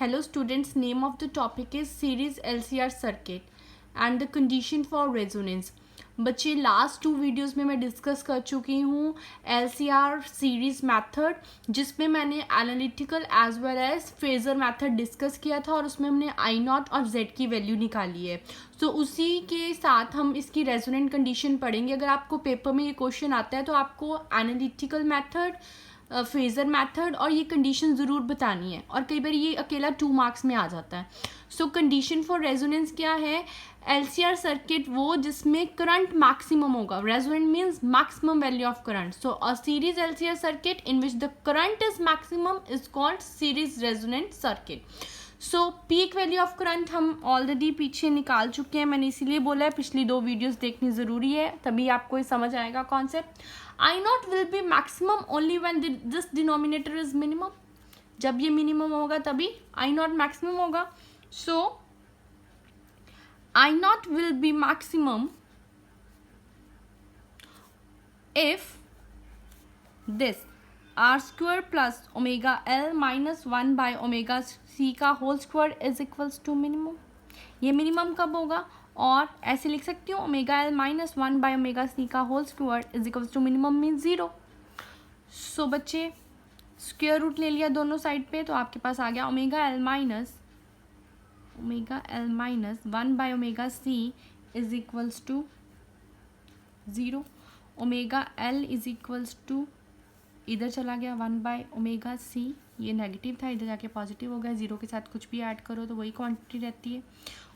Hello students, name of the topic is series LCR circuit and the condition for resonance. बच्चे last 2 videos में मैं discuss कर चुकी हूँ LCR सीरीज मेथड, जिसमें मैंने analytical as well as phasor method discussed किया था और उसमें हमने I0 और Z की वैल्यू निकाली है. तो उसी के साथ हम इसकी रेजोनेंट कंडीशन पढ़ेंगे. अगर आपको पेपर में ये क्वेश्चन आता है तो आपको एनालिटिकल मेथड, फेजर मेथड और ये कंडीशन ज़रूर बतानी है, और कई बार ये अकेला 2 मार्क्स में आ जाता है. सो कंडीशन फॉर रेजोनेंस क्या है? LCR सर्किट वो जिसमें करंट मैक्सिमम होगा. Resonant means maximum value of current. So a series LCR circuit in which the current is maximum is called series resonant circuit. So peak value of current हम already पीछे निकाल चुके हैं. मैंने इसीलिए बोला है पिछली 2 वीडियोस देखनी ज़रूरी है, तभी आपको ये समझ आएगा concept. I0 will be maximum only when this denominator is minimum. जब ये मिनिमम होगा तभी I0 मैक्सिमम होगा. So I0 will be maximum if this R square plus omega L minus 1 by omega C का whole square is equals to minimum. ये minimum कब होगा? और ऐसे लिख सकती हूँ omega L minus 1 by omega C का whole square is equals to minimum mean 0. So बच्चे स्क्वायर रूट ले लिया दोनों साइड पे, तो आपके पास आ गया omega L minus 1 by omega C is equals to 0. Omega L is equals to इधर चला गया 1 बाई ओमेगा सी, ये नेगेटिव था, इधर जाके पॉजिटिव हो गया. 0 के साथ कुछ भी ऐड करो तो वही क्वांटिटी रहती है.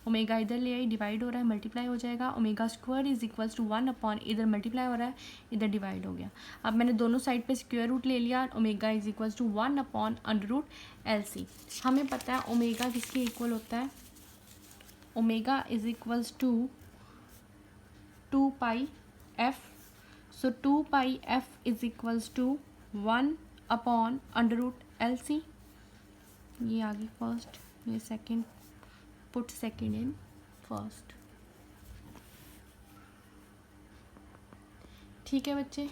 ओमेगा इधर ले आई, डिवाइड हो रहा है, मल्टीप्लाई हो जाएगा. Omega square is equals to 1 upon इधर मल्टीप्लाई हो रहा है, इधर डिवाइड हो गया. अब मैंने दोनों साइड पे स्क्वायर रूट ले लिया. Omega is equals to 1 upon under root L C. हमें पता है ओमेगा किसके इक्वल होता है? Omega is equals to 2 pi f. So 2 pi f is equals to 1 upon under root L C. ये आ गई फर्स्ट, ये second, put second in first. ठीक है बच्चे,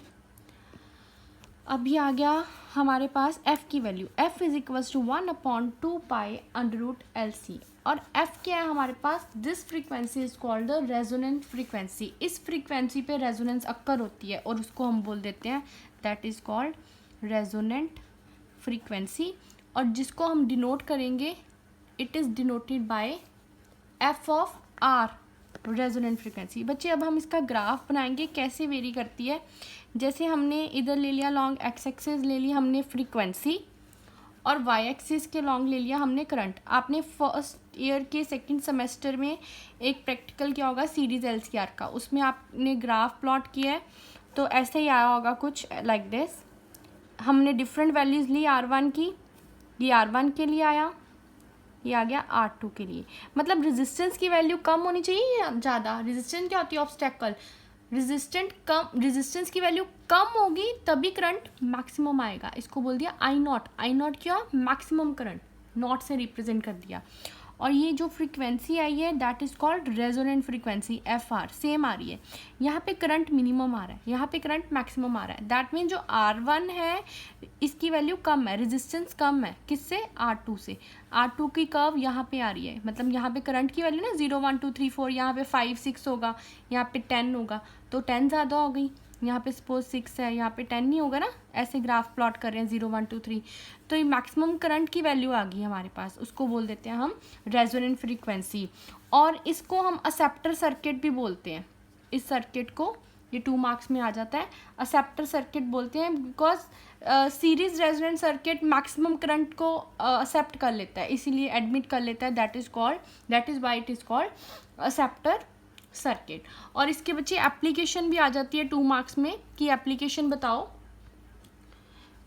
अब ये आ गया हमारे पास f की value. f is equals to 1 upon 2 pi under root L C. और f क्या है हमारे पास? This frequency is called the resonant frequency. इस फ्रीक्वेंसी पे रेजोनेंस अक्कर होती है और उसको हम बोल देते हैं that is called resonant frequency. और जिसको हम डिनोट करेंगे, it is denoted by F of R, resonant frequency. बच्चे अब हम इसका ग्राफ बनाएंगे, कैसे वेरी करती है. जैसे हमने इधर ले लिया लॉन्ग एक्स एक्सिस ले लिया हमने फ्रीक्वेंसी, और वाई एक्सिस के लॉन्ग ले लिया हमने करंट. आपने फर्स्ट ईयर के सेकंड सेमेस्टर में एक प्रैक्टिकल किया होगा सीरीज LCR का, उसमें आपने ग्राफ प्लॉट किया है, तो ऐसे ही आया होगा कुछ लाइक दिस. हमने डिफरेंट वैल्यूज़ ली R1 की, ये R1 के लिए आया, ये आ गया R2 के लिए. मतलब रेजिस्टेंस की वैल्यू कम होनी चाहिए या ज़्यादा? रेजिस्टेंस क्या होती है? ऑब्स्टेकल. रेजिस्टेंस की वैल्यू कम होगी तभी करंट मैक्सिमम आएगा. इसको बोल दिया I0. I0 क्या? मैक्सिमम करंट, नॉट से रिप्रेजेंट कर दिया. और ये जो फ्रीक्वेंसी आई है that is called resonant frequency FR. Same आ रही है. यहाँ पे करंट मिनिमम आ रहा है, यहाँ पे करंट मैक्सिमम आ रहा है. दैट मीन जो R1 है इसकी वैल्यू कम है, रेजिस्टेंस कम है. किससे? R2 से. R2 की कर्व यहाँ पे आ रही है, मतलब यहाँ पे करंट की वैल्यू ना 0 1 2 3 4, यहाँ पे 5 6 होगा, यहाँ पे 10 होगा, तो 10 ज़्यादा हो गई. यहाँ पे सपोज 6 है, यहाँ पे 10 नहीं होगा ना. ऐसे ग्राफ प्लॉट कर रहे हैं 0 1 2 3, तो ये मैक्सिमम करंट की वैल्यू आ गई हमारे पास. उसको बोल देते हैं हम रेजोनेंट फ्रीक्वेंसी. और इसको हम असेप्टर सर्किट भी बोलते हैं. इस सर्किट को, ये 2 मार्क्स में आ जाता है, असेप्टर सर्किट बोलते हैं, because series resonant circuit maximum current को एक्सेप्ट कर लेता है, इसीलिए एडमिट कर लेता है. That is why it is called acceptor circuit. और इसके बच्चे एप्लीकेशन भी आ जाती है 2 मार्क्स में कि एप्लीकेशन बताओ.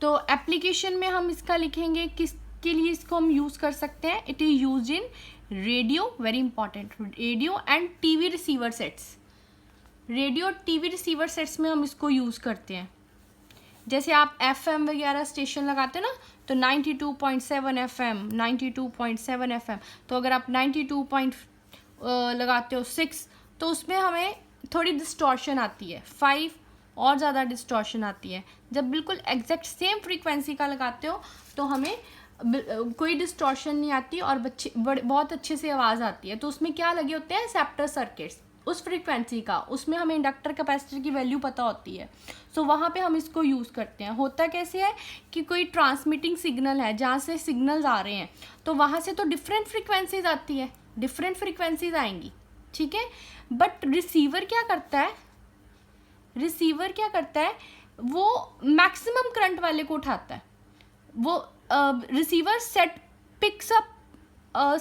तो एप्लीकेशन में हम इसका लिखेंगे किसके लिए इसको हम यूज़ कर सकते हैं. It is use in radio, very important, radio and TV receiver sets. Radio TV receiver sets में हम इसको यूज़ करते हैं. जैसे आप FM वगैरह स्टेशन लगाते हो ना, तो 92.7 FM, 92.7 FM. तो अगर आप 92 लगाते हो 6, तो उसमें हमें थोड़ी डिस्टॉर्शन आती है. 5 और ज़्यादा डिस्टॉर्शन आती है. जब बिल्कुल एग्जैक्ट सेम फ्रीक्वेंसी का लगाते हो तो हमें कोई डिस्टॉर्शन नहीं आती और बहुत अच्छे से आवाज़ आती है। तो उसमें क्या लगे होते हैं, सेप्टर सर्किट्स उस फ्रीक्वेंसी का, उसमें हमें इंडक्टर कैपेसिटर की वैल्यू पता होती है। सो वहाँ पे हम इसको यूज़ करते हैं। होता कैसे है कि कोई ट्रांसमिटिंग सिग्नल है जहाँ से सिग्नल्स आ रहे हैं, तो वहाँ से तो डिफरेंट फ्रीक्वेंसीज आती है, डिफरेंट फ्रीक्वेंसीज आएंगी, ठीक है। बट रिसीवर क्या करता है, रिसीवर क्या करता है, वो मैक्सिमम करंट वाले को उठाता है। वो receiver set picks up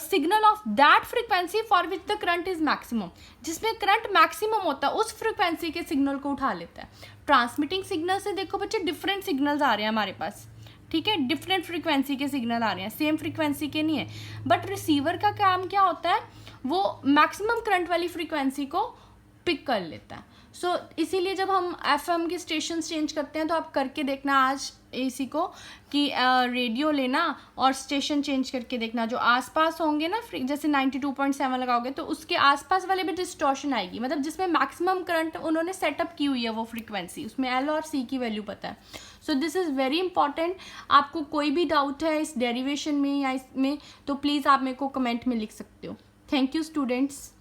signal of that frequency for which the current is maximum, जिसमें करंट मैक्सिमम होता है उस फ्रीक्वेंसी के सिग्नल को उठा लेता है। ट्रांसमिटिंग सिग्नल से देखो बच्चे डिफरेंट सिग्नल्स आ रहे हैं हमारे पास, ठीक है, डिफरेंट फ्रीक्वेंसी के सिग्नल आ रहे हैं, सेम फ्रीक्वेंसी के नहीं है। बट रिसीवर का काम क्या होता है, वो मैक्सिमम करंट वाली फ्रीक्वेंसी को पिक कर लेता है। सो इसीलिए जब हम एफएम के स्टेशन चेंज करते हैं तो आप करके देखना आज इसी को कि रेडियो लेना और स्टेशन चेंज करके देखना, जो आसपास होंगे ना जैसे 92.7 लगाओगे तो उसके आसपास वाले भी डिस्टॉर्शन आएगी, मतलब जिसमें मैक्सिमम करंट उन्होंने सेटअप की हुई है वो फ्रीक्वेंसी, उसमें एल और सी की वैल्यू पता है। So this is very important. आपको कोई भी डाउट है इस डेरिवेशन में या इसमें तो प्लीज़ आप मेरे को कमेंट में लिख सकते हो। Thank you students.